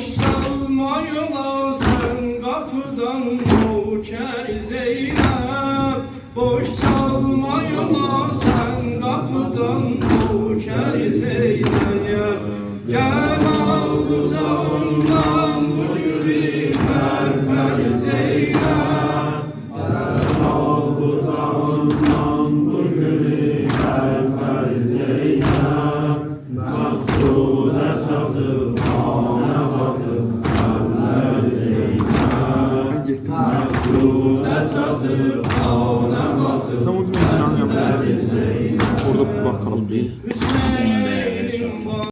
salma yola sen kapıdan uçar Zeynep. Boş salma yola sen kapıdan uçar Zeynep. Gel al kucağından bu gülü per Zeynep. Gel al kucağından bu gülü per Zeynep. Maksuda çatıp ona bakıp karlar Zeynep. Maksuda çatıp ona bakıp Sen o gün imtihanı yaptın. Orada bakalım. Hüseyin